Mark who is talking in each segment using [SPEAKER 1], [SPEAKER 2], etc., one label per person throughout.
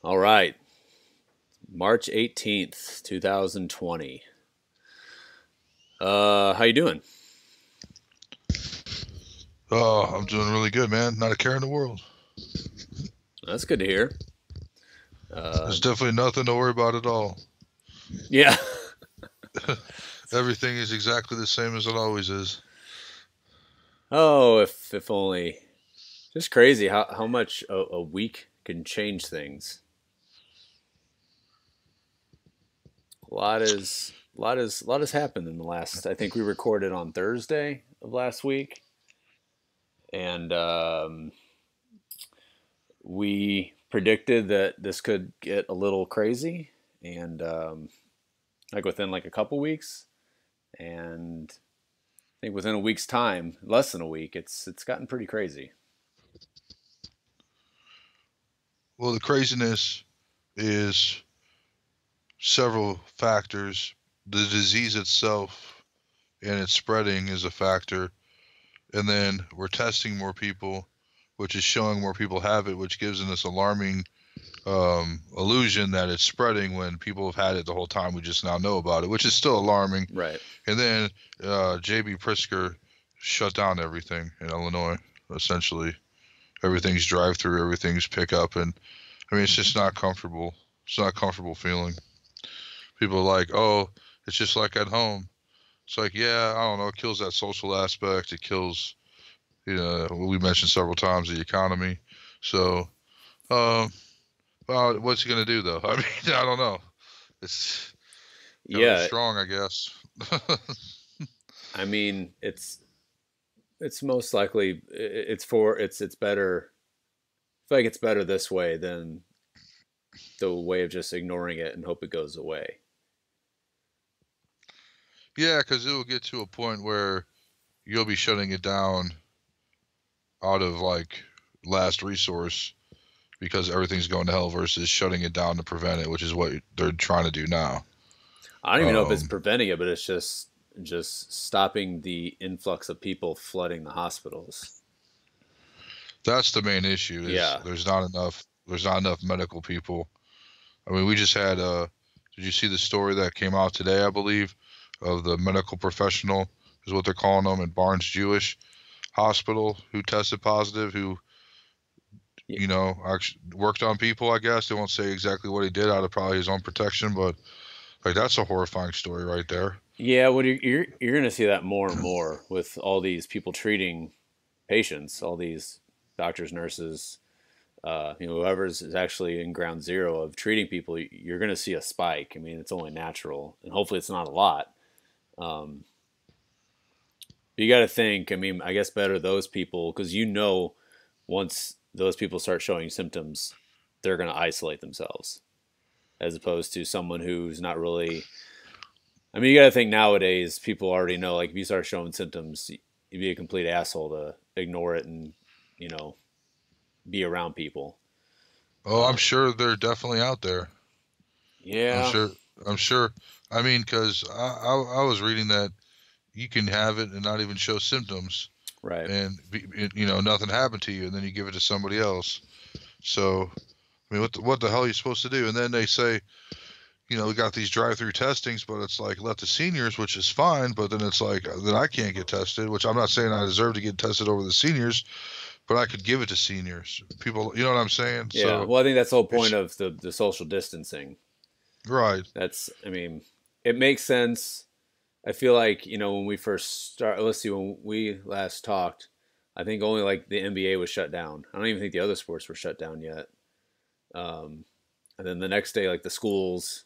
[SPEAKER 1] All right. March 18th, 2020. How you doing?
[SPEAKER 2] Oh, I'm doing really good, man. Not a care in the world.
[SPEAKER 1] That's good to hear. Uh,
[SPEAKER 2] There's definitely nothing to worry about at all.
[SPEAKER 1] yeah.
[SPEAKER 2] Everything is exactly the same as it always is.
[SPEAKER 1] Oh, if only. Just crazy how much a week can change things. A lot has happened in the last. I think we recorded on Thursday of last week, and we predicted that this could get a little crazy, and like within like a couple weeks, and I think within a week's time, less than a week, it's gotten pretty crazy.
[SPEAKER 2] Well, the craziness is several factors. The disease itself and its spreading is a factor. And then we're testing more people, which is showing more people have it, which gives them this alarming illusion that it's spreading when people have had it the whole time. We just now know about it, which is still alarming.
[SPEAKER 1] Right.
[SPEAKER 2] And then JB Prisker shut down everything in Illinois. Essentially, everything's drive-through, everything's pickup, and I mean it's just not comfortable. It's not a comfortable feeling. People are like, "Oh, it's just like at home." It's like, yeah, I don't know. It kills that social aspect. It kills, what we mentioned several times, the economy. So, um, well, what's he gonna do though? I mean, I don't know. It's gotta be
[SPEAKER 1] Yeah.
[SPEAKER 2] strong, I guess.
[SPEAKER 1] I mean, it's most likely it's better. I feel like it's better this way than the way of just ignoring it and hope it goes away.
[SPEAKER 2] Yeah, because it will get to a point where you'll be shutting it down out of like last resource because everything's going to hell versus shutting it down to prevent it, which is what they're trying to do now.
[SPEAKER 1] I don't even know if it's
[SPEAKER 2] Um,
[SPEAKER 1] preventing it, but it's just stopping the influx of people flooding the hospitals.
[SPEAKER 2] that's the main issue is
[SPEAKER 1] Yeah.
[SPEAKER 2] there's not enough medical people. I mean, we just had did you see the story that came out today, I believe, of the medical professional is what they're calling them in Barnes Jewish Hospital who tested positive, who
[SPEAKER 1] Yeah.
[SPEAKER 2] actually worked on people, I guess. They won't say exactly what he did out of probably his own protection, but like that's a horrifying story right there.
[SPEAKER 1] Yeah, what you're going to see that more and more with all these people treating patients, all these doctors, nurses, whoever's is actually in ground zero of treating people. You're going to see a spike. I mean, it's only natural, and hopefully, it's not a lot. Um, but you got to think. I mean, I guess better those people because once those people start showing symptoms, they're going to isolate themselves, as opposed to someone who's not really. I mean, you got to think nowadays people already know. Like if you start showing symptoms, you'd be a complete asshole to ignore it and you know be around people.
[SPEAKER 2] Oh, I'm sure they're definitely out there. I'm
[SPEAKER 1] Yeah,
[SPEAKER 2] sure. I'm sure. I mean, because I was reading that you can have it and not even show symptoms,
[SPEAKER 1] right.
[SPEAKER 2] and nothing happened to you, and then you give it to somebody else. So I mean, what the hell are you supposed to do? And then they say, we got these drive-through testings, but it's like let the seniors, which is fine, but then it's like then I can't get tested, which I'm not saying I deserve to get tested over the seniors, but I could give it to seniors. People, you know what I'm saying?
[SPEAKER 1] Yeah.
[SPEAKER 2] So
[SPEAKER 1] Well, I think that's the whole point
[SPEAKER 2] it's
[SPEAKER 1] of the social distancing.
[SPEAKER 2] right.
[SPEAKER 1] I mean, it makes sense. I feel like, when we first start, let's see, when we last talked, I think only like the NBA was shut down. I don't even think the other sports were shut down yet. Um, and then the next day, like the schools,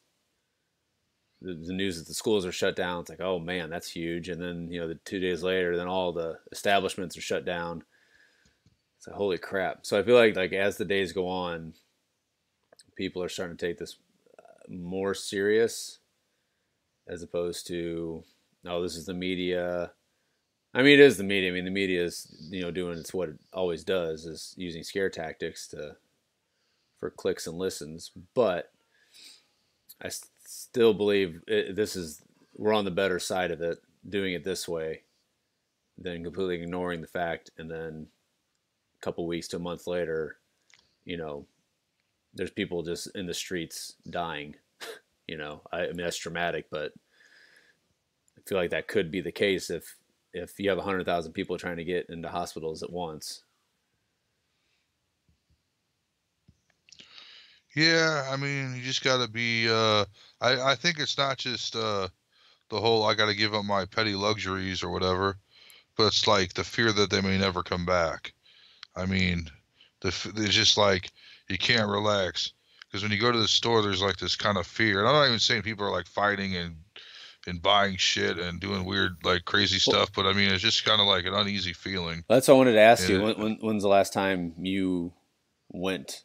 [SPEAKER 1] the news that the schools are shut down, it's like, oh man, that's huge. And then, the 2 days later, then all the establishments are shut down. It's like, holy crap. So I feel like as the days go on, people are starting to take this more serious as opposed to, oh, this is the media. I mean, it is the media. I mean, the media is doing it's what it always does is using scare tactics to for clicks and listens. But I still believe this is we're on the better side of it doing it this way than completely ignoring the fact and then a couple weeks to a month later, you know, there's people just in the streets dying. I mean that's dramatic, but I feel like that could be the case if you have 100,000 people trying to get into hospitals at once.
[SPEAKER 2] Yeah, I mean, you just gotta be. I think it's not just the whole I gotta give up my petty luxuries or whatever, but it's like the fear that they may never come back. I mean, it's just like you can't relax because when you go to the store, there's like this kind of fear. And I'm not even saying people are like fighting and buying shit and doing weird like crazy
[SPEAKER 1] Well,
[SPEAKER 2] stuff, but I mean, it's just kind of like an uneasy feeling.
[SPEAKER 1] that's what I wanted to ask
[SPEAKER 2] And
[SPEAKER 1] you.
[SPEAKER 2] it,
[SPEAKER 1] When's the last time you went?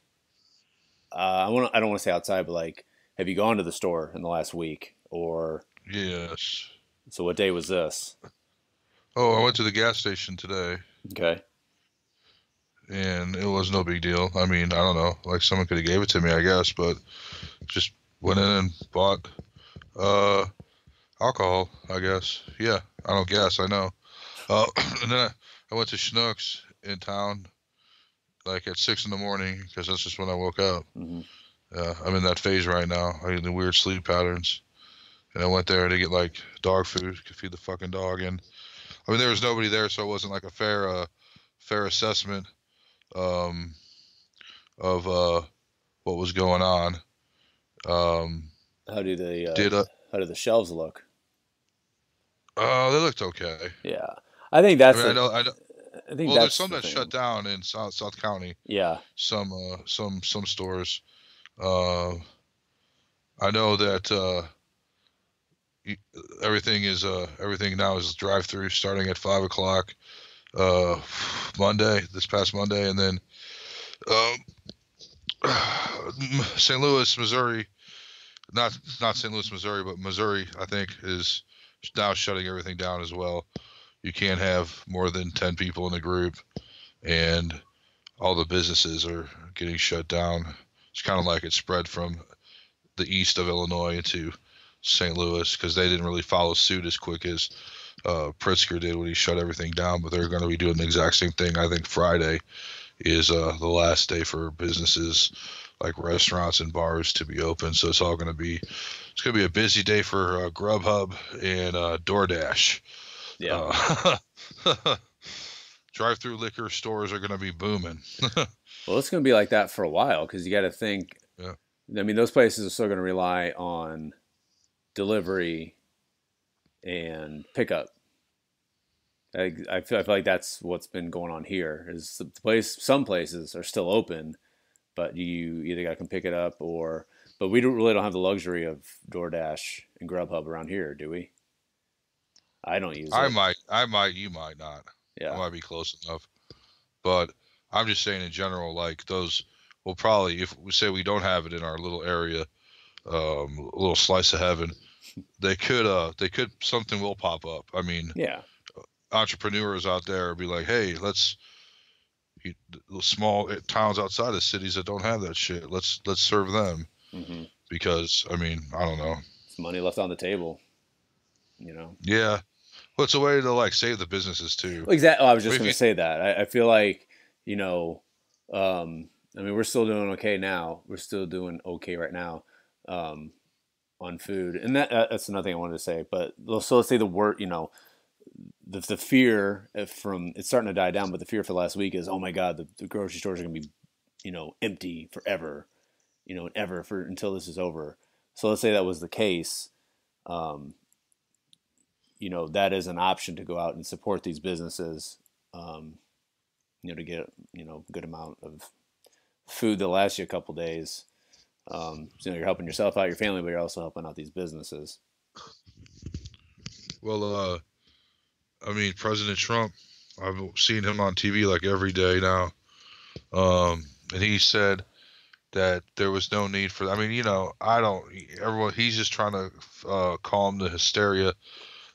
[SPEAKER 1] I don't want to say outside, but like, have you gone to the store in the last week? Or
[SPEAKER 2] yes.
[SPEAKER 1] so what day was this?
[SPEAKER 2] Oh, I went to the gas station today,
[SPEAKER 1] Okay.
[SPEAKER 2] and it was no big deal. I mean, I don't know, like someone could have gave it to me, I guess, but just went in and bought uh alcohol, I guess. Yeah, I don't guess, I know. And then I went to Schnucks in town like at 6 in the morning because that's just when I woke up.
[SPEAKER 1] Hmm.
[SPEAKER 2] I'm in that phase right now. I get the weird sleep patterns, and I went there to get like dog food to feed the fucking dog. And I mean, there was nobody there, so it wasn't like a fair assessment um, of what was going on. Um,
[SPEAKER 1] How do
[SPEAKER 2] did
[SPEAKER 1] how do the shelves look?
[SPEAKER 2] they looked okay.
[SPEAKER 1] Yeah, I think
[SPEAKER 2] I
[SPEAKER 1] that's
[SPEAKER 2] mean,
[SPEAKER 1] the
[SPEAKER 2] I know.
[SPEAKER 1] I think
[SPEAKER 2] Well, there's
[SPEAKER 1] that's
[SPEAKER 2] some
[SPEAKER 1] the
[SPEAKER 2] that shut
[SPEAKER 1] thing.
[SPEAKER 2] down in South County.
[SPEAKER 1] Yeah.
[SPEAKER 2] Some stores. Uh, I know that everything now is drive through starting at 5 o'clock uh, this past Monday, and then St. Louis, Missouri, not St. Louis, Missouri, but Missouri, I think is now shutting everything down as well. You can't have more than 10 people in a group, and all the businesses are getting shut down. It's kind of like it spread from the east of Illinois into St. Louis because they didn't really follow suit as quick as Pritzker did when he shut everything down. But they're going to be doing the exact same thing. I think Friday is the last day for businesses like restaurants and bars to be open. So it's going to be a busy day for Grubhub and DoorDash.
[SPEAKER 1] Yeah.
[SPEAKER 2] Uh, drive-through liquor stores are going to be booming.
[SPEAKER 1] Well, it's going to be like that for a while because you got to think.
[SPEAKER 2] Yeah.
[SPEAKER 1] I mean, those places are still going to rely on delivery and pickup. I feel like that's what's been going on here. Is the place? Some places are still open, but you either got to come pick it up or. But we really don't have the luxury of DoorDash and Grubhub around here, do we? I don't use it.
[SPEAKER 2] You might not. I
[SPEAKER 1] Yeah.
[SPEAKER 2] might be close enough. But I'm just saying in general, like those will probably, if we say we don't have it in our little area, a little slice of heaven, something will pop up. I mean,
[SPEAKER 1] Yeah.
[SPEAKER 2] entrepreneurs out there will be like, hey, the small towns outside of cities that don't have that shit, let's serve them
[SPEAKER 1] Hmm.
[SPEAKER 2] because I mean, I don't know.
[SPEAKER 1] It's money left on the table. You know.
[SPEAKER 2] Yeah, well, it's a way to like save the businesses too.
[SPEAKER 1] Well, exactly. Oh, I was
[SPEAKER 2] I mean,
[SPEAKER 1] just
[SPEAKER 2] if
[SPEAKER 1] going
[SPEAKER 2] you,
[SPEAKER 1] to say that. I feel like, you know, I mean, we're still doing okay now. We're still doing okay right now um, on food, and that's another thing I wanted to say. But so let's say the word, the fear from it's starting to die down, but the fear for the last week is, oh my God, the grocery stores are going to be, empty forever, and ever for until this is over. So let's say that was the case. Um, that is an option to go out and support these businesses. Um, to get a good amount of food that lasts you a couple days. So you're helping yourself out, your family, but you're also helping out these businesses.
[SPEAKER 2] well, I mean, President Trump, I've seen him on TV like every day now, and he said that there was no need for. I mean, I don't. Everyone, he's just trying to calm the hysteria,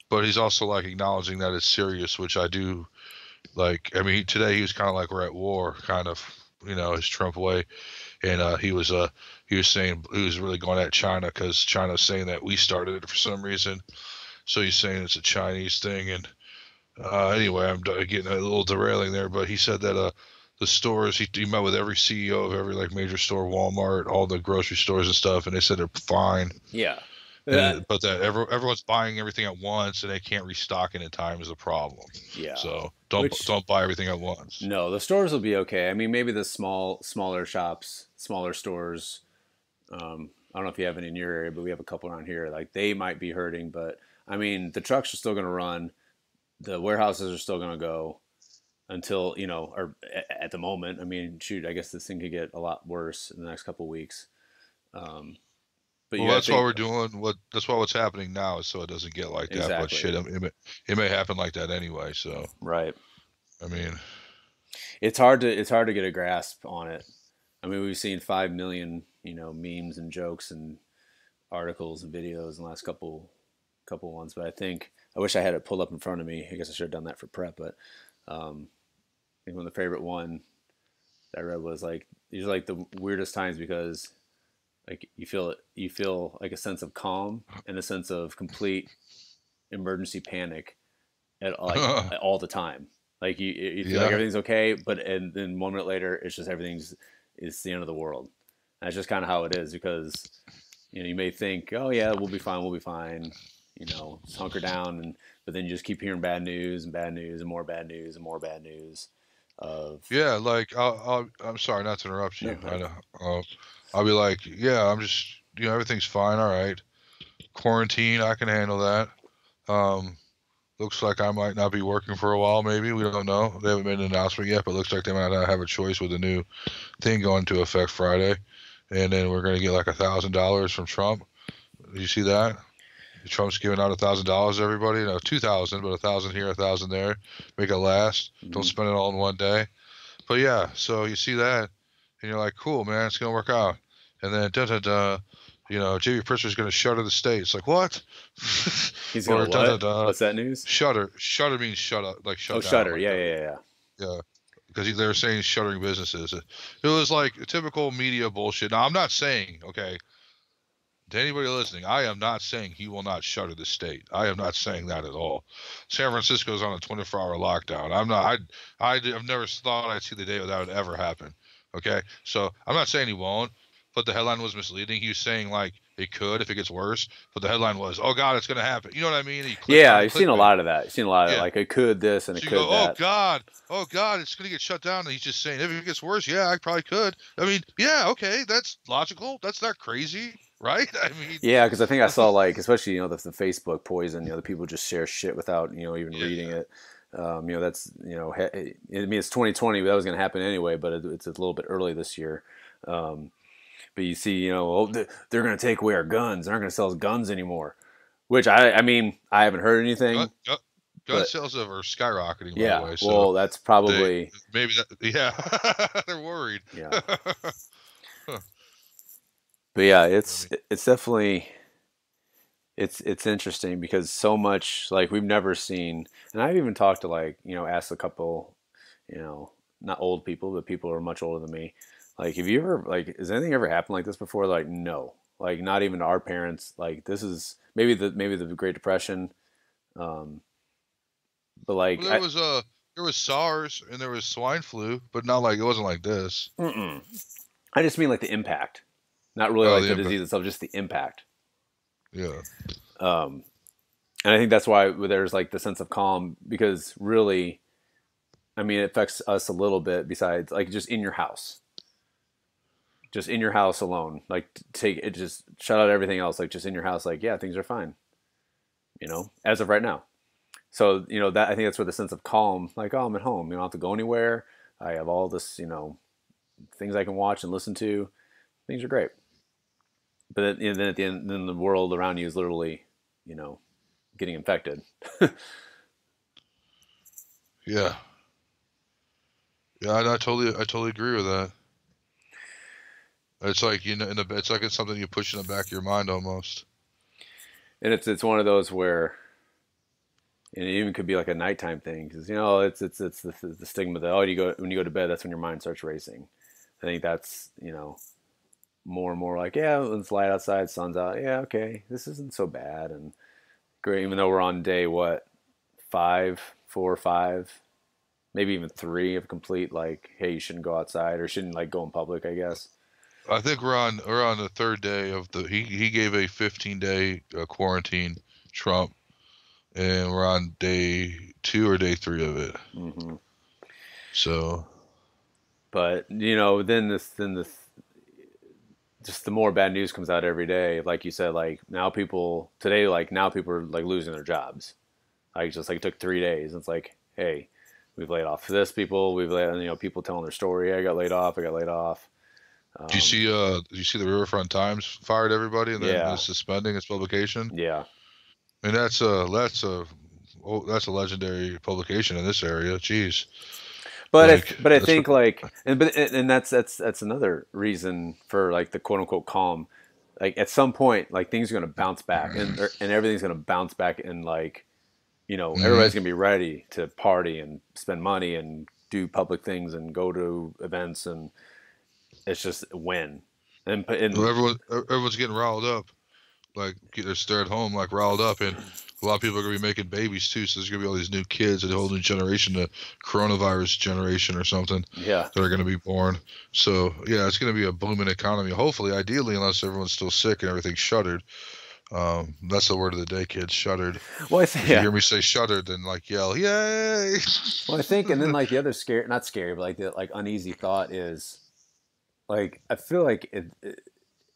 [SPEAKER 2] but he's also like acknowledging that it's serious, which I do like. I mean, today he was kind of like we're at war, kind of, his Trump way, and he was saying he was really going at China because China's saying that we started it for some reason. So he's saying it's a Chinese thing, and anyway, I'm getting a little derailing there, but he said that the stores. He met with every CEO of every like major store, Walmart, all the grocery stores and stuff, and they said they're fine.
[SPEAKER 1] Yeah.
[SPEAKER 2] But that everyone's buying everything at once and they can't restock it in time is a problem.
[SPEAKER 1] Yeah.
[SPEAKER 2] So
[SPEAKER 1] Which
[SPEAKER 2] don't buy everything at once.
[SPEAKER 1] no, the stores will be okay. I mean, maybe the smaller shops, smaller stores. I don't know if you have any in your area, but we have a couple around here. Like they might be hurting, but I mean, the trucks are still going to run. The warehouses are still going to go until or at the moment. I mean, shoot, I guess this thing could get a lot worse in the next couple of weeks. Um, but
[SPEAKER 2] Well,
[SPEAKER 1] you got to
[SPEAKER 2] that's why
[SPEAKER 1] think
[SPEAKER 2] we're doing that's why what's happening now is so it doesn't get like that. But
[SPEAKER 1] exactly
[SPEAKER 2] shit, it may happen like that anyway. So
[SPEAKER 1] right.
[SPEAKER 2] I mean,
[SPEAKER 1] It's hard to get a grasp on it. I mean, we've seen 5 million memes and jokes and articles and videos in the last couple ones, but I wish I had it pulled up in front of me. I guess I should have done that for prep, but I think one of the favorite one that I read was like these are like the weirdest times because like you feel like a sense of calm and a sense of complete emergency panic at like all the time. Like you feel like
[SPEAKER 2] yeah,
[SPEAKER 1] everything's okay, but and then 1 minute later it's just it's the end of the world. And that's just kind of how it is because you may think, oh yeah, we'll be fine, just hunker down, and but then you just keep hearing bad news and bad news and more bad news and more bad news of
[SPEAKER 2] yeah. Like I'm sorry not to interrupt
[SPEAKER 1] no,
[SPEAKER 2] you. I'll be like, yeah, I'm just everything's fine. All right, quarantine, I can handle that. Um, Looks like I might not be working for a while. Maybe we don't know. They haven't made an announcement yet, but looks like they might not have a choice with the new thing going into effect Friday. And then we're going to get like $1,000 from Trump. Did you see that? Trump's giving out $1,000 to everybody. No, 2,000, but 1,000 here, 1,000 there. Make it last. Don't
[SPEAKER 1] mm-hmm.
[SPEAKER 2] spend it all in one day. But yeah, so you see that, and you're like, cool, man, it's gonna work out. And then da da da, JB Pritzker's gonna shutter the state. It's like what?
[SPEAKER 1] He's gonna
[SPEAKER 2] Or da da
[SPEAKER 1] what?
[SPEAKER 2] da.
[SPEAKER 1] What's that news?
[SPEAKER 2] Shutter. Shutter means shut up, like
[SPEAKER 1] Oh,
[SPEAKER 2] shut down,
[SPEAKER 1] Shutter.
[SPEAKER 2] like
[SPEAKER 1] Yeah, yeah, yeah, yeah.
[SPEAKER 2] yeah, because they were saying shuttering businesses. It was like typical media bullshit. Now I'm not saying, okay, to anybody listening, I am not saying he will not shutter the state. I am not saying that at all. San Francisco's on a 24-hour lockdown. I'm not. I've never thought I'd see the day that would ever happen. Okay, so I'm not saying he won't, but the headline was misleading. He was saying like it could if it gets worse, but the headline was, "Oh God, it's gonna happen." You know what I mean? He clicked
[SPEAKER 1] Yeah,
[SPEAKER 2] on
[SPEAKER 1] you've seen a
[SPEAKER 2] clickbait.
[SPEAKER 1] lot of that. You've seen a lot of that.
[SPEAKER 2] Yeah.
[SPEAKER 1] Like it could this and it
[SPEAKER 2] So you go,
[SPEAKER 1] could
[SPEAKER 2] "Oh
[SPEAKER 1] that.
[SPEAKER 2] God, oh God, it's gonna get shut down." And he's just saying, if it gets worse, yeah, I probably could. I mean, yeah, okay, that's logical. That's not crazy, right? I mean,
[SPEAKER 1] Yeah, because I think I saw like, especially the Facebook poison. The people just share shit without even reading
[SPEAKER 2] yeah.
[SPEAKER 1] it. That's I mean it's 2020, but that was going to happen anyway. But it's a little bit early this year. Um, but you see, oh, they're going to take away our guns. They're not going to sell us guns anymore. Which I mean, I haven't heard
[SPEAKER 2] Gun,
[SPEAKER 1] anything,
[SPEAKER 2] gun, gun
[SPEAKER 1] but
[SPEAKER 2] sales are skyrocketing, by the
[SPEAKER 1] yeah.
[SPEAKER 2] way. So
[SPEAKER 1] Well, that's
[SPEAKER 2] they
[SPEAKER 1] probably
[SPEAKER 2] maybe that, yeah, they're worried.
[SPEAKER 1] yeah.
[SPEAKER 2] Huh.
[SPEAKER 1] But yeah,
[SPEAKER 2] I mean,
[SPEAKER 1] it's definitely it's interesting because so much like we've never seen, and I've even talked to asked a couple, not old people, but people who are much older than me. Like, have you ever has anything ever happened like this before? Like, no, like not even to our parents. Like, this is maybe the Great Depression, um, but
[SPEAKER 2] well,
[SPEAKER 1] like
[SPEAKER 2] there was SARS and there was swine flu, but not like it wasn't like this.
[SPEAKER 1] mm-mm. I just mean like the impact, not really
[SPEAKER 2] Oh,
[SPEAKER 1] like
[SPEAKER 2] the
[SPEAKER 1] the
[SPEAKER 2] impact.
[SPEAKER 1] disease itself, just the impact.
[SPEAKER 2] Yeah,
[SPEAKER 1] Um, and I think that's why there's like the sense of calm because really, I mean, it affects us a little bit besides like just in your house alone, like take it, just shut out everything else, like just in your house, like, yeah, things are fine, as of right now. So, that I think that's where the sense of calm, like, oh, I'm at home, I don't have to go anywhere. I have all this, things I can watch and listen to. Things are great. But then at the end, then the world around you is literally, you know, getting infected.
[SPEAKER 2] yeah, yeah. I totally agree with that. It's like it's like it's something you push in the back of your mind almost.
[SPEAKER 1] And it's one of those where and it even could be like a nighttime thing because it's the stigma that you go when you go to bed, that's when your mind starts racing. I think that's more and more like, yeah, it's light outside, sun's out, yeah, okay, this isn't so bad and great, even though we're on day what, 5, 4 or 5, maybe even 3 of complete like, hey, you shouldn't go outside or shouldn't like go in public, I guess.
[SPEAKER 2] I think we're on the third day of the he gave a 15-day quarantine, Trump, and we're on day 2 or day 3 of it.
[SPEAKER 1] Hmm.
[SPEAKER 2] So
[SPEAKER 1] But then this, just the more bad news comes out every day. Like you said, like now people today, like now people are like losing their jobs. Like just like it took 3 days. It's like, hey, we've laid off this people. We've laid, people telling their story. I got laid off. I got laid off. Um,
[SPEAKER 2] do you see the Riverfront Times fired everybody and then
[SPEAKER 1] yeah,
[SPEAKER 2] is suspending its publication?
[SPEAKER 1] yeah.
[SPEAKER 2] I mean that's a legendary publication in this area. Jeez. Like
[SPEAKER 1] But I
[SPEAKER 2] that's
[SPEAKER 1] think like and that's another reason for like the quote unquote calm. Like at some point, like things are gonna bounce back and everything's gonna bounce back and like
[SPEAKER 2] Mhm.
[SPEAKER 1] everybody's gonna be ready to party and spend money and do public things and go to events and it's just when
[SPEAKER 2] Well,
[SPEAKER 1] and
[SPEAKER 2] everyone's getting riled up. Like they're at home like riled up, and a lot of people are gonna be making babies too. So there's gonna be all these new kids, a whole new generation, the coronavirus generation or something,
[SPEAKER 1] yeah.
[SPEAKER 2] that are gonna be born. So yeah, it's gonna be a booming economy. Hopefully, ideally, unless everyone's still sick and everything's shuttered. That's the word of the day, kids. Shuttered.
[SPEAKER 1] Well, I think
[SPEAKER 2] If you
[SPEAKER 1] yeah.
[SPEAKER 2] hear me say shuttered, then like yell, yay!
[SPEAKER 1] Well, I think and then like the other scary, not scary, but like the like uneasy thought is like I feel like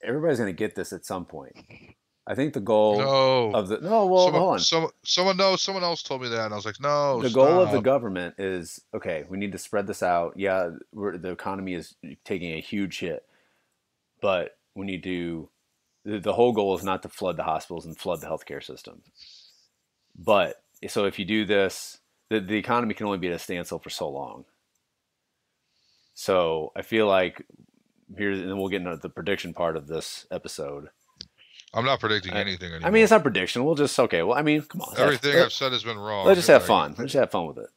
[SPEAKER 1] everybody's gonna get this at some point. I think the goal
[SPEAKER 2] No.
[SPEAKER 1] of the no, well,
[SPEAKER 2] Someone,
[SPEAKER 1] hold on.
[SPEAKER 2] someone, someone knows. Someone else told me that, and I was like, no,
[SPEAKER 1] The goal of the
[SPEAKER 2] stop.
[SPEAKER 1] government is okay. We need to spread this out. Yeah, the economy is taking a huge hit, but we need to. The whole goal is not to flood the hospitals and flood the healthcare system. But so if you do this, the economy can only be at a standstill for so long. So I feel like here's, and then we'll get into the prediction part of this episode.
[SPEAKER 2] I'm not predicting
[SPEAKER 1] I,
[SPEAKER 2] anything
[SPEAKER 1] I mean, it's
[SPEAKER 2] anymore.
[SPEAKER 1] not prediction. We'll just okay. Well, I mean, come on.
[SPEAKER 2] Everything I've said has been
[SPEAKER 1] Let's
[SPEAKER 2] wrong.
[SPEAKER 1] just have
[SPEAKER 2] Like,
[SPEAKER 1] fun. Let's just have fun with it.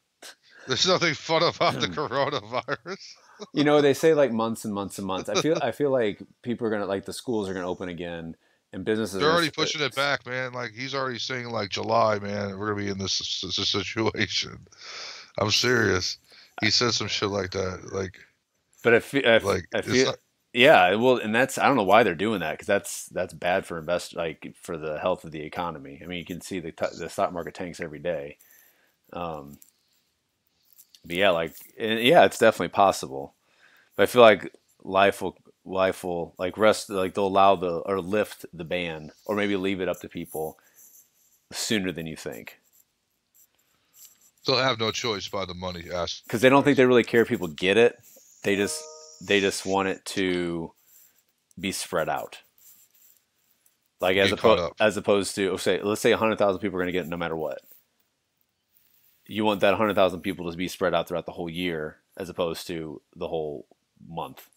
[SPEAKER 2] there's nothing fun about the coronavirus.
[SPEAKER 1] They say like months and months and months. I feel like people are gonna like the schools are gonna open again, and businesses
[SPEAKER 2] They're
[SPEAKER 1] are
[SPEAKER 2] already
[SPEAKER 1] gonna.
[SPEAKER 2] pushing it back, man. Like he's already saying, like July, man, we're gonna be in this situation. I'm serious. He said some shit like that.
[SPEAKER 1] But
[SPEAKER 2] Like
[SPEAKER 1] I
[SPEAKER 2] it's
[SPEAKER 1] feel,
[SPEAKER 2] not.
[SPEAKER 1] yeah. Well, and that's I don't know why they're doing that because that's bad for like for the health of the economy. I mean, you can see the stock market tanks every day. Um, but yeah, like yeah, it's definitely possible. But I feel like life will like rest like they'll allow the or lift the ban or maybe leave it up to people sooner than you think
[SPEAKER 2] They'll have no choice by the money
[SPEAKER 1] because they don't think they
[SPEAKER 2] aspect.
[SPEAKER 1] really care if people get it. They just want it to be spread out. Like
[SPEAKER 2] Get caught up.
[SPEAKER 1] as opposed to say let's say 100,000 people are going to get it no matter what. You want that 100,000 people to be spread out throughout the whole year as opposed to the whole month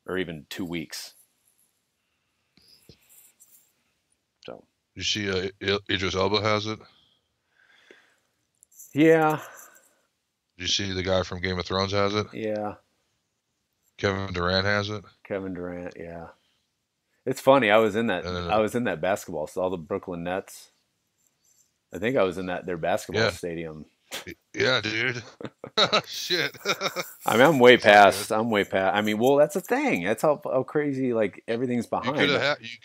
[SPEAKER 1] or even 2 weeks. So
[SPEAKER 2] You see, Idris Elba has it.
[SPEAKER 1] yeah,
[SPEAKER 2] You see, the guy from Game of Thrones has it.
[SPEAKER 1] yeah.
[SPEAKER 2] Kevin Durant has it.
[SPEAKER 1] Kevin Durant, yeah. It's funny. I was in that.
[SPEAKER 2] And then,
[SPEAKER 1] I was in that basketball. So all the Brooklyn Nets. I think I was in their basketball
[SPEAKER 2] yeah,
[SPEAKER 1] stadium.
[SPEAKER 2] yeah, dude. Shit.
[SPEAKER 1] I mean, I'm way
[SPEAKER 2] It's all good.
[SPEAKER 1] past. I'm way past. I mean, well, that's the thing. That's how crazy like everything's behind.
[SPEAKER 2] You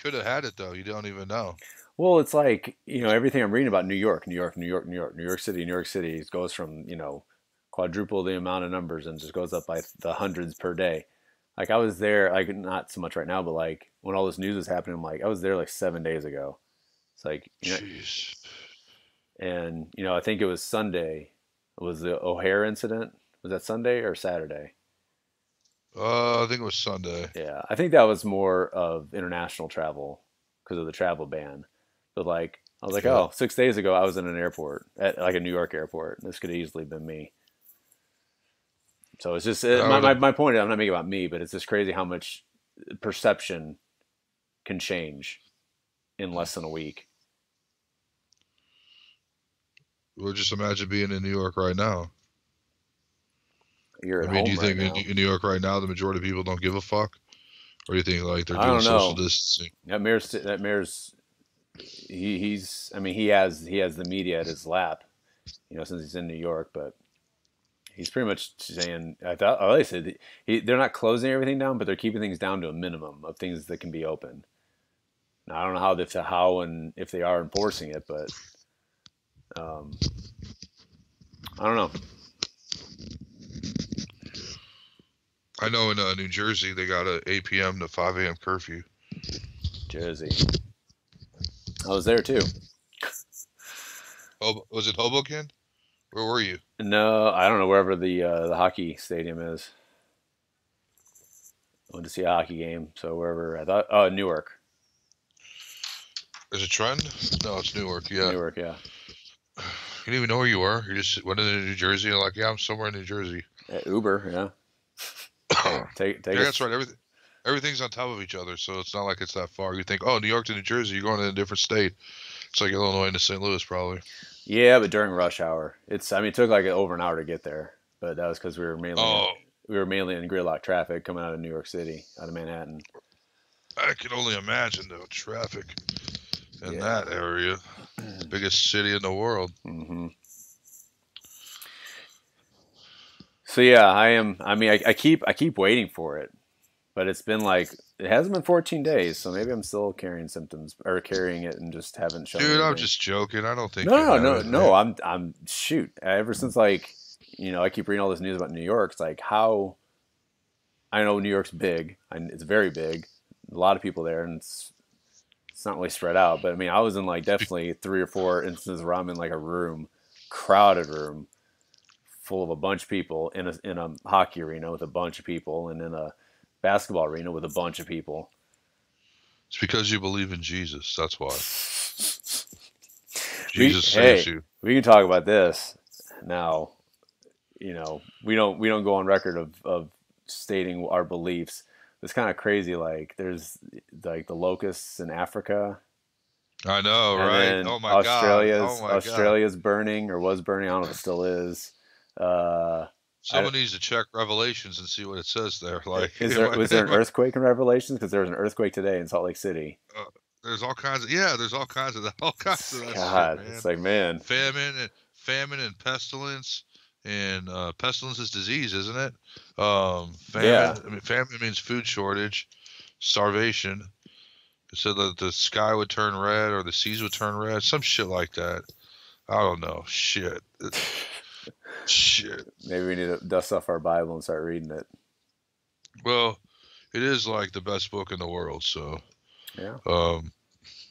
[SPEAKER 2] could have had it though. You don't even know.
[SPEAKER 1] Well, it's like everything I'm reading about New York, New York, New York, New York, New York City, New York City it goes from quadruple the amount of numbers and just goes up by the hundreds per day. Like I was there, like not so much right now, but like when all this news was happening, I'm like I was there like 7 days ago. It's like
[SPEAKER 2] Jeez.
[SPEAKER 1] and I think it was Sunday. It was the O'Hare incident. Was that Sunday or Saturday?
[SPEAKER 2] I think it was Sunday.
[SPEAKER 1] Yeah, I think that was more of international travel because of the travel ban. But like, I was like,
[SPEAKER 2] Yeah.
[SPEAKER 1] oh, 6 days ago, I was in an airport at like a New York airport. This could have easily been me. So it's just
[SPEAKER 2] I would have.
[SPEAKER 1] my point. I'm not making it about me, but it's just crazy how much perception can change in less than a week.
[SPEAKER 2] Well, just imagine being in New York right now.
[SPEAKER 1] You're
[SPEAKER 2] I
[SPEAKER 1] at
[SPEAKER 2] mean, do you
[SPEAKER 1] home right
[SPEAKER 2] think
[SPEAKER 1] now.
[SPEAKER 2] in New York right now the majority of people don't give a fuck, or do you think like they're
[SPEAKER 1] I
[SPEAKER 2] doing
[SPEAKER 1] don't
[SPEAKER 2] social
[SPEAKER 1] know.
[SPEAKER 2] distancing?
[SPEAKER 1] That mayor's he's I mean he has the media at his lap, since he's in New York, but He's pretty much saying, I thought, oh, they said they're not closing everything down, but they're keeping things down to a minimum of things that can be open. Now, I don't know how and if they are enforcing it, but um, I don't know.
[SPEAKER 2] I know in New Jersey they got a 8 p.m. to 5 a.m. curfew.
[SPEAKER 1] Jersey. I was there too.
[SPEAKER 2] Oh, was it Hoboken? Where were you?
[SPEAKER 1] No, I don't know wherever the hockey stadium is. I went to see a hockey game, so wherever I thought. Oh, Newark.
[SPEAKER 2] Is it Trend? No, it's Newark. Yeah.
[SPEAKER 1] Newark, yeah.
[SPEAKER 2] You didn't even know where you were. You just went into New Jersey and like, yeah, I'm somewhere in New Jersey.
[SPEAKER 1] Uber, yeah. Hey, take
[SPEAKER 2] yeah, that's right. Everything's on top of each other, so it's not like it's that far. You think, oh, New York to New Jersey, you're going to a different state. It's like Illinois to St. Louis, probably.
[SPEAKER 1] Yeah, but during rush hour, it took like over an hour to get there, but that was because we were mainly in gridlock traffic coming out of New York City, out of Manhattan.
[SPEAKER 2] I can only imagine the traffic in that area, biggest city in the world.
[SPEAKER 1] Mm-hmm. So yeah, I am. I mean, I keep waiting for it, but it hasn't been 14 days, so maybe I'm still carrying symptoms or carrying it and just haven't shown.
[SPEAKER 2] Dude, I'm just joking. I don't think.
[SPEAKER 1] No. I'm shoot. Ever since I keep reading all this news about New York. It's like how. I know New York's big, and it's very big. A lot of people there, and it's not really spread out. But I mean, I was in like definitely 3 or 4 instances where I'm in like a crowded room, full of a bunch of people in a hockey arena with a bunch of people, and in a basketball arena with a bunch of people.
[SPEAKER 2] It's because you believe in Jesus. That's why. Jesus saves you.
[SPEAKER 1] We can talk about this now. We don't go on record of stating our beliefs. It's kind of crazy. Like there's like the locusts in Africa.
[SPEAKER 2] I know, right? Oh my God!
[SPEAKER 1] Australia's burning or was burning. I don't know if it still is.
[SPEAKER 2] Someone needs to check Revelations and see what it says there. Like,
[SPEAKER 1] was there an earthquake in Revelations? Because there was an earthquake today in Salt Lake City.
[SPEAKER 2] There's all kinds of that.
[SPEAKER 1] God,
[SPEAKER 2] shit, man.
[SPEAKER 1] It's like, man,
[SPEAKER 2] famine and pestilence. And pestilence is disease, isn't it? Famine.
[SPEAKER 1] Yeah.
[SPEAKER 2] I mean, famine means food shortage, starvation. It said that the sky would turn red or the seas would turn red, some shit like that. I don't know. Shit.
[SPEAKER 1] Maybe we need to dust off our Bible and start reading it.
[SPEAKER 2] Well, it is like the best book in the world, so
[SPEAKER 1] yeah.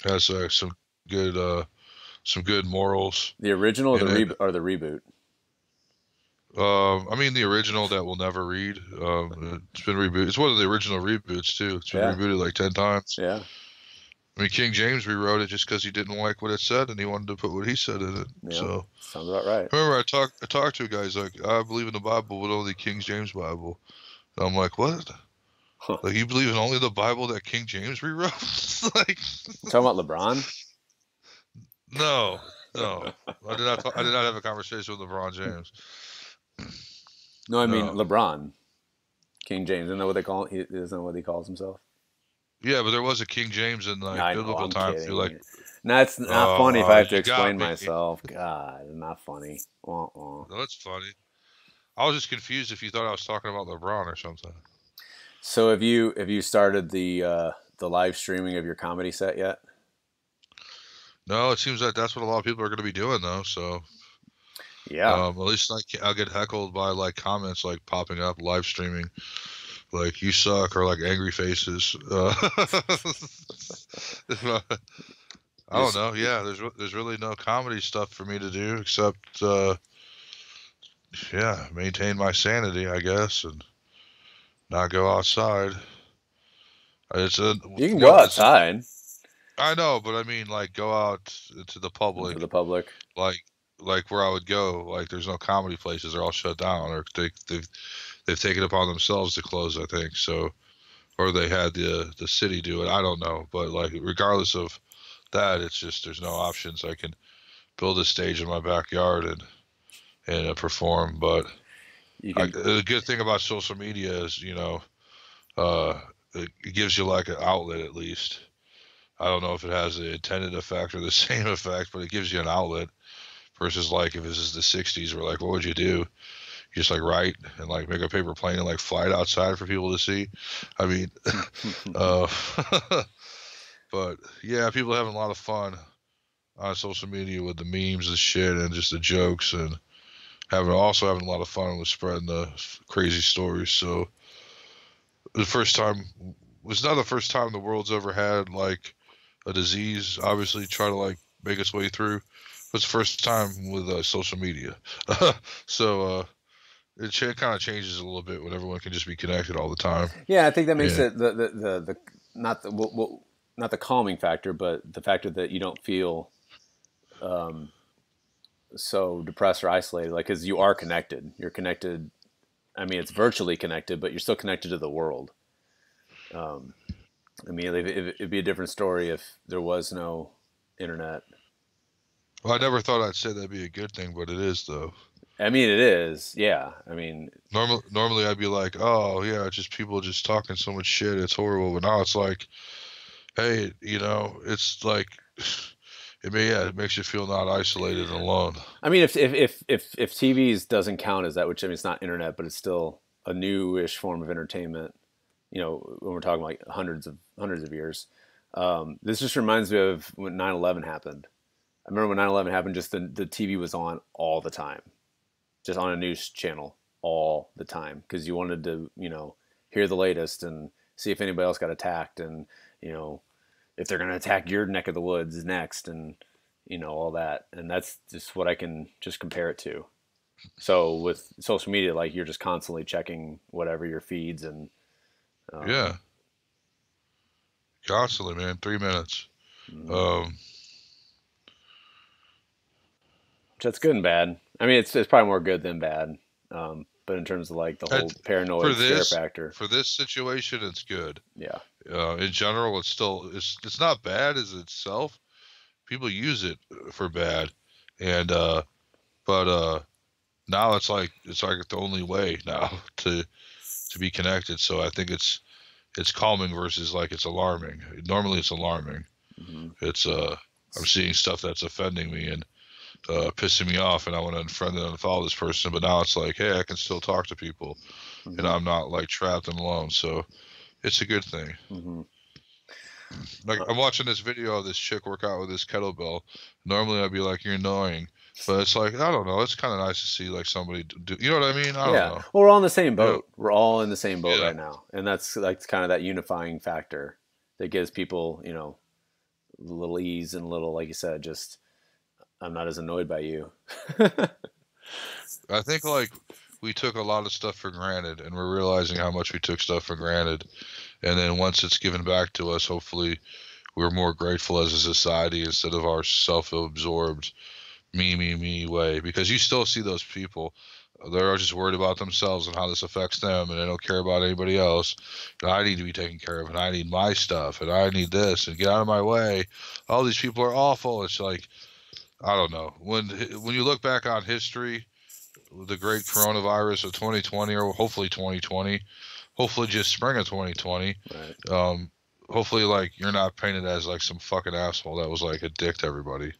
[SPEAKER 2] Has some good morals.
[SPEAKER 1] The original or the reboot?
[SPEAKER 2] I mean the original that we'll never read. It's been rebooted. It's one of the original reboots too. It's been rebooted like 10 times.
[SPEAKER 1] Yeah.
[SPEAKER 2] I mean, King James rewrote it just because he didn't like what it said and he wanted to put what he said in it. Yeah, so
[SPEAKER 1] sounds about right.
[SPEAKER 2] Remember, I talked to a guy. He's like, I believe in the Bible, but only King James Bible. And I'm like, what? Huh. Like, you believe in only the Bible that King James rewrote? Like,
[SPEAKER 1] you talking about LeBron?
[SPEAKER 2] No. I did not have a conversation with LeBron James.
[SPEAKER 1] No, I mean LeBron, King James. Isn't that what they call him? Isn't that what he calls himself?
[SPEAKER 2] Yeah, but there was a King James in like biblical times. You're like,
[SPEAKER 1] no, it's not funny if I have to explain myself. God, it's not funny.
[SPEAKER 2] No, it's funny. I was just confused if you thought I was talking about LeBron or something.
[SPEAKER 1] So have you started the live streaming of your comedy set yet?
[SPEAKER 2] No, it seems like that's what a lot of people are going to be doing though. So
[SPEAKER 1] yeah,
[SPEAKER 2] at least I'll get heckled by like comments like popping up live streaming. Like, you suck, or like angry faces. I don't know. Yeah, there's really no comedy stuff for me to do except, maintain my sanity, I guess, and not go outside. You
[SPEAKER 1] can go outside.
[SPEAKER 2] I know, but I mean, like, go out to the public.
[SPEAKER 1] To the public.
[SPEAKER 2] Like where I would go, like, there's no comedy places. They're all shut down, or they've taken it upon themselves to close, I think. So, or they had the city do it. I don't know, but like regardless of that, it's just there's no options. I can build a stage in my backyard and perform. But the good thing about social media is, it gives you like an outlet at least. I don't know if it has the intended effect or the same effect, but it gives you an outlet. Versus like if this is the '60s, we're like, what would you do? just like write and like make a paper plane and like fly it outside for people to see. I mean, uh, but yeah, people are having a lot of fun on social media with the memes and shit and just the jokes and having a lot of fun with spreading the crazy stories. So the first time was not the first time the world's ever had like a disease obviously try to like make its way through. It's the first time with social media. So it kind of changes a little bit when everyone can just be connected all the time.
[SPEAKER 1] Yeah, I think that makes
[SPEAKER 2] Yeah.
[SPEAKER 1] it the not the not the calming factor, but the factor that you don't feel so depressed or isolated, like because you are connected. You're connected. I mean, it's virtually connected, but you're still connected to the world. I mean, it'd be a different story if there was no internet.
[SPEAKER 2] Well, I never thought I'd say that'd be a good thing, but it is though.
[SPEAKER 1] I mean, it is. Yeah. I mean,
[SPEAKER 2] Normally I'd be like, oh yeah, it's just people just talking so much shit. It's horrible. But now it's like, hey, it's like, it makes you feel not isolated and alone.
[SPEAKER 1] I mean, if TVs doesn't count as that, which I mean, it's not internet, but it's still a newish form of entertainment. You know, when we're talking like hundreds of years, this just reminds me of when 9/11 happened. I remember when 9/11 happened, just the TV was on all the time, just on a news channel all the time because you wanted to, hear the latest and see if anybody else got attacked and, you know, if they're going to attack your neck of the woods next and, all that. And that's just what I can just compare it to. So with social media, like you're just constantly checking whatever your feeds and, um,
[SPEAKER 2] Yeah, constantly, man. 3 minutes.
[SPEAKER 1] mm,
[SPEAKER 2] Um,
[SPEAKER 1] that's good and bad. I mean, it's probably more good than bad. But in terms of like the
[SPEAKER 2] at,
[SPEAKER 1] whole
[SPEAKER 2] for
[SPEAKER 1] paranoid scare
[SPEAKER 2] this
[SPEAKER 1] factor,
[SPEAKER 2] for this situation, it's good.
[SPEAKER 1] yeah.
[SPEAKER 2] In general, it's not bad as itself. People use it for bad, and but now it's like the only way now to be connected. So I think it's calming versus like it's alarming. Normally it's alarming.
[SPEAKER 1] Hmm.
[SPEAKER 2] It's I'm seeing stuff that's offending me and pissing me off, and I want to unfriend and unfollow this person. But now it's like, hey, I can still talk to people, and
[SPEAKER 1] Hmm.
[SPEAKER 2] I'm not like trapped and alone. So it's a good thing.
[SPEAKER 1] Hmm.
[SPEAKER 2] Like I'm watching this video of this chick work out with this kettlebell. Normally I'd be like, you're annoying, but it's like I don't know. It's kind of nice to see like somebody do. You know what I mean? I don't
[SPEAKER 1] Yeah.
[SPEAKER 2] know.
[SPEAKER 1] Well, we're all in the same
[SPEAKER 2] Yeah.
[SPEAKER 1] boat. We're all in the same boat
[SPEAKER 2] Yeah.
[SPEAKER 1] right now. And that's like kind of that unifying factor that gives people, a little ease and a little, like you said, just I'm not as annoyed by you.
[SPEAKER 2] I think like we took a lot of stuff for granted, and we're realizing how much we took stuff for granted. And then once it's given back to us, hopefully we're more grateful as a society instead of our self-absorbed me way. Because you still see those people. They're just worried about themselves and how this affects them, and they don't care about anybody else. And I need to be taken care of, and I need my stuff, and I need this, and get out of my way. All these people are awful. It's like I don't know. When you look back on history, the great coronavirus of 2020, or hopefully 2020, hopefully just spring of 2020.
[SPEAKER 1] Right.
[SPEAKER 2] Um, hopefully, like you're not painted as like some fucking asshole that was like a dick to everybody.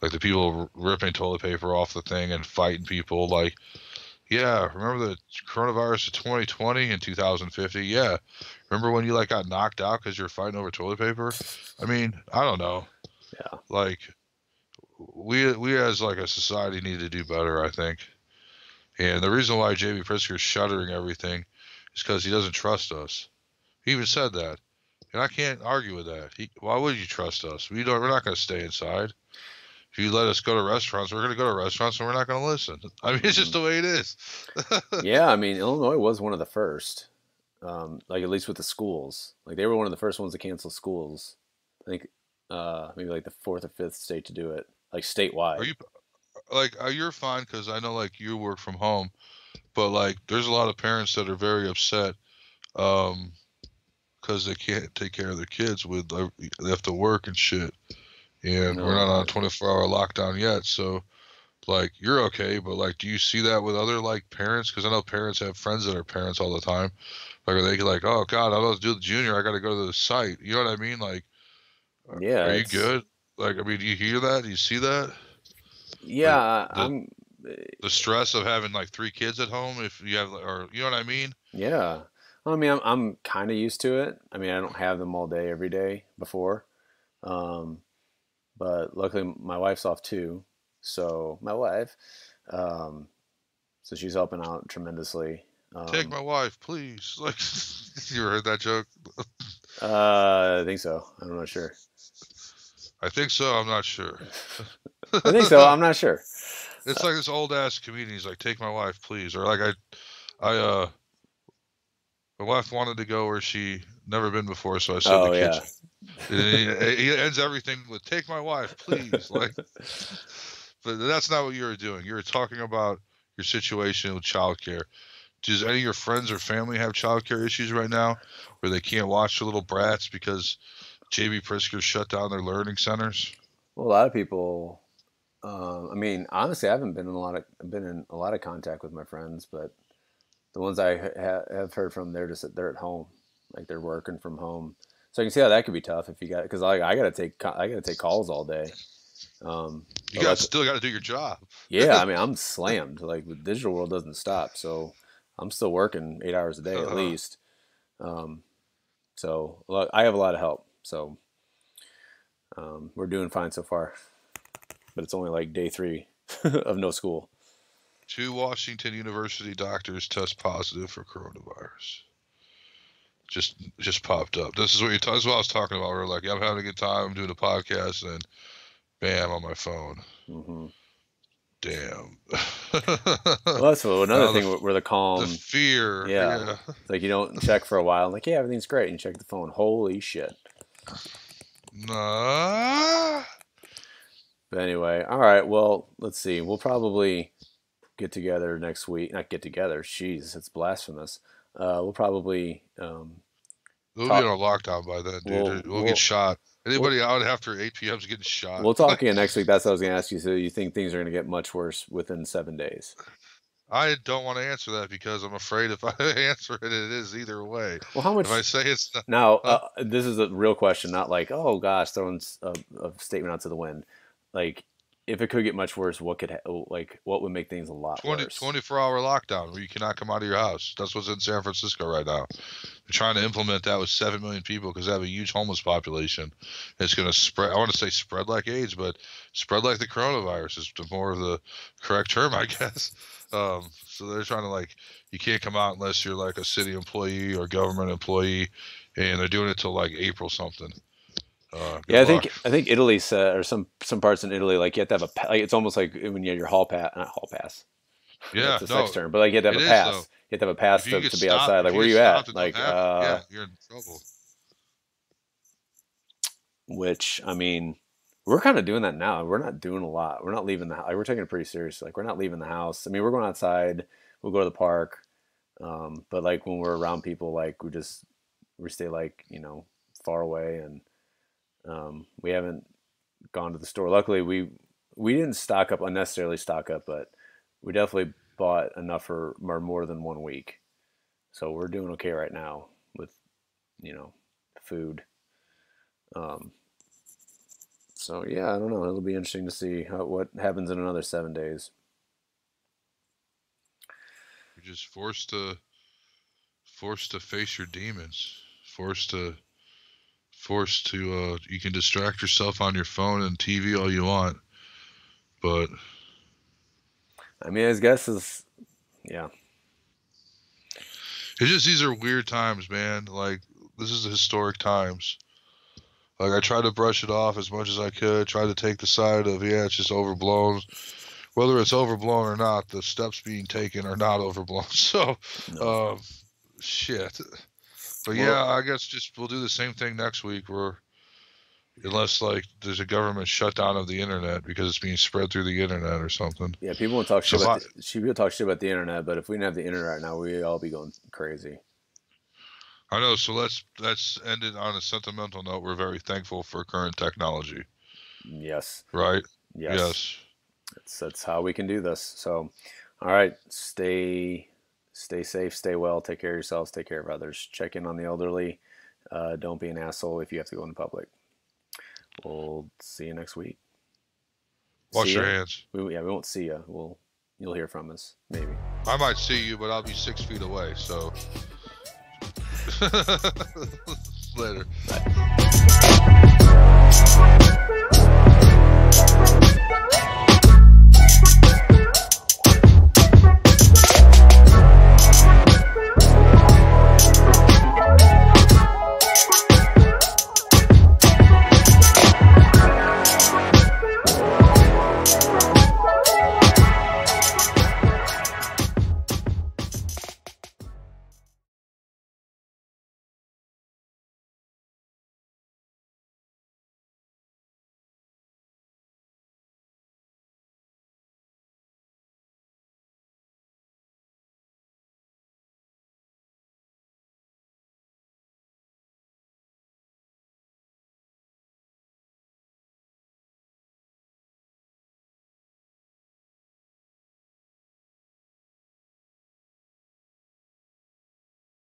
[SPEAKER 2] Like the people ripping toilet paper off the thing and fighting people. Like, yeah, remember the coronavirus of 2020 and 2050? Yeah, remember when you like got knocked out because you're fighting over toilet paper? I mean, I don't know.
[SPEAKER 1] Yeah.
[SPEAKER 2] Like we as like a society need to do better. I think. And the reason why JB Pritzker is shuttering everything is because he doesn't trust us. He even said that, and I can't argue with that. Why would you trust us? We're not going to stay inside. If you let us go to restaurants, we're going to go to restaurants, and we're not going to listen. I mean, it's just
[SPEAKER 1] Hmm.
[SPEAKER 2] the way it is.
[SPEAKER 1] Yeah. I mean, Illinois was one of the first, like at least with the schools. Like they were one of the first ones to cancel schools. I think maybe like the fourth or fifth state to do it, like
[SPEAKER 2] Are
[SPEAKER 1] statewide.
[SPEAKER 2] you like? You're fine because I know like you work from home, but like there's a lot of parents that are very upset um, because they can't take care of their kids with they have to work and shit. And we're
[SPEAKER 1] No,
[SPEAKER 2] not on a 24-hour lockdown yet, so like you're okay, but like do you see that with other like parents? Because I know parents have friends that are parents all the time. Like are they like, oh God, I don't do the junior, I got to go to the site. You know what I mean? Like,
[SPEAKER 1] yeah,
[SPEAKER 2] are you
[SPEAKER 1] it's
[SPEAKER 2] good? Like, I mean, do you hear that? Do you see that?
[SPEAKER 1] yeah.
[SPEAKER 2] Like the
[SPEAKER 1] I'm.
[SPEAKER 2] The stress of having like three kids at home, if you have, or you know what I mean?
[SPEAKER 1] Yeah. I mean, I'm kind of used to it. I mean, I don't have them all day every day before. Um, but luckily my wife's off too. So my wife, um, so she's helping out tremendously.
[SPEAKER 2] Take
[SPEAKER 1] Um,
[SPEAKER 2] my wife, please. Like, you ever heard that joke?
[SPEAKER 1] I think so. I'm not sure.
[SPEAKER 2] I think so. I'm not sure.
[SPEAKER 1] I think so. I'm not sure.
[SPEAKER 2] It's like this old ass comedian. He's like, "Take my wife, please," or like I my wife wanted to go where she never been before, so I said the
[SPEAKER 1] Oh yeah.
[SPEAKER 2] kitchen. And he ends everything with "Take my wife, please." Like, but that's not what you were doing. You were talking about your situation with childcare. Does any of your friends or family have childcare issues right now, where they can't watch their little brats because JB Prisker shut down their learning centers?
[SPEAKER 1] Well, a lot of people. I mean, honestly, I haven't been in a lot of contact with my friends, but the ones I have heard from, they're at home, like they're working from home. So I can see how that could be tough if you got because like I gotta take calls all day.
[SPEAKER 2] You
[SPEAKER 1] But
[SPEAKER 2] got
[SPEAKER 1] luck,
[SPEAKER 2] still got to do your job.
[SPEAKER 1] yeah, I mean I'm slammed. Like the digital world doesn't stop, so I'm still working 8 hours a day at least. Um, so look, I have a lot of help, so we're doing fine so far. But it's only like day three of no school.
[SPEAKER 2] Two Washington University doctors test positive for coronavirus. Just popped up. This is what I was talking about. We're like, yeah, I'm having a good time. I'm doing a podcast, and bam, on my phone.
[SPEAKER 1] Hmm.
[SPEAKER 2] Damn.
[SPEAKER 1] Well, that's another
[SPEAKER 2] Now
[SPEAKER 1] thing where the
[SPEAKER 2] the
[SPEAKER 1] calm,
[SPEAKER 2] fear.
[SPEAKER 1] yeah,
[SPEAKER 2] Yeah.
[SPEAKER 1] it's like you don't check for a while. Like, yeah, everything's great. And you check the phone. Holy shit.
[SPEAKER 2] Nah.
[SPEAKER 1] But anyway, all right. Well, let's see. We'll probably get together next week. Not get together. Jeez, it's blasphemous. We'll probably
[SPEAKER 2] We'll be on
[SPEAKER 1] talk.
[SPEAKER 2] a lockdown by then,
[SPEAKER 1] We'll
[SPEAKER 2] dude. We'll get
[SPEAKER 1] we'll
[SPEAKER 2] shot.
[SPEAKER 1] we'll
[SPEAKER 2] Anybody out after 8 p.m. is getting shot.
[SPEAKER 1] we'll talk again next week. That's what I was going to ask you. So you think things are going to get much worse within 7 days?
[SPEAKER 2] I don't want to answer that because I'm afraid if I answer it, it is either way.
[SPEAKER 1] Well, how
[SPEAKER 2] If I
[SPEAKER 1] much?
[SPEAKER 2] say it's not,
[SPEAKER 1] Now,
[SPEAKER 2] huh?
[SPEAKER 1] this is a real question, not like, oh gosh, throwing a statement out to the wind. Like, if it could get much worse, like what would make things a lot
[SPEAKER 2] 20,
[SPEAKER 1] worse?
[SPEAKER 2] 24-hour lockdown where you cannot come out of your house. That's what's in San Francisco right now. They're trying to implement that with 7 million people because they have a huge homeless population. It's going to spread. I want to say spread like AIDS, but spread like the coronavirus is more of the correct term, I guess. So they're trying to like, you can't come out unless you're like a city employee or government employee, and they're doing it till like April something. Good
[SPEAKER 1] Yeah,
[SPEAKER 2] luck.
[SPEAKER 1] I think Italy said, or some parts in Italy, like you have to have like it's almost like when you have your hall pass, not hall pass.
[SPEAKER 2] Yeah,
[SPEAKER 1] That's a sex
[SPEAKER 2] no,
[SPEAKER 1] term, but like you have to have
[SPEAKER 2] it
[SPEAKER 1] a
[SPEAKER 2] is though.
[SPEAKER 1] pass. You have to have a pass to be outside. Like
[SPEAKER 2] If you
[SPEAKER 1] where are
[SPEAKER 2] get
[SPEAKER 1] you
[SPEAKER 2] stopped
[SPEAKER 1] at?
[SPEAKER 2] and don't
[SPEAKER 1] Like
[SPEAKER 2] have it, yeah, you're in trouble.
[SPEAKER 1] which I mean, we're kind of doing that now. We're not doing a lot. We're not leaving the house. Like, we're taking it pretty seriously. Like we're not leaving the house. I mean, we're going outside. We'll go to the park. But like when we're around people, like we stay like far away, and we haven't gone to the store. Luckily, we didn't unnecessarily stock up, but we definitely bought enough for more than 1 week. So we're doing okay right now with you know food. Um, so yeah, I don't know. It'll be interesting to see what happens in another 7 days.
[SPEAKER 2] You're just forced to face your demons. Forced to you can distract yourself on your phone and TV all you want, but
[SPEAKER 1] I mean, his guess is yeah.
[SPEAKER 2] it's just these are weird times, man. Like this is historic times. Like I tried to brush it off as much as I could, try to take the side of yeah, it's just overblown. Whether it's overblown or not, the steps being taken are not overblown. So,
[SPEAKER 1] No.
[SPEAKER 2] um, shit. But
[SPEAKER 1] Well,
[SPEAKER 2] yeah, I guess just we'll do the same thing next week. Where unless like there's a government shutdown of the internet because it's being spread through the internet or something.
[SPEAKER 1] yeah, people won't talk
[SPEAKER 2] So
[SPEAKER 1] shit
[SPEAKER 2] if
[SPEAKER 1] about
[SPEAKER 2] I,
[SPEAKER 1] people talk shit about the internet, but if we didn't have the internet right now, we'd all be going crazy.
[SPEAKER 2] I know. So let's end it on a sentimental note. We're very thankful for current technology,
[SPEAKER 1] Yes.
[SPEAKER 2] right?
[SPEAKER 1] Yes.
[SPEAKER 2] Yes.
[SPEAKER 1] That's how we can do this. So, all right, stay safe, stay well, take care of yourselves, take care of others. Check in on the elderly. Don't be an asshole if you have to go in public. We'll see you next week. See
[SPEAKER 2] Wash your
[SPEAKER 1] ya.
[SPEAKER 2] hands.
[SPEAKER 1] We won't see ya. We'll you'll hear from us. Maybe.
[SPEAKER 2] I might see you, but I'll be 6 feet away. So later.
[SPEAKER 1] Bye.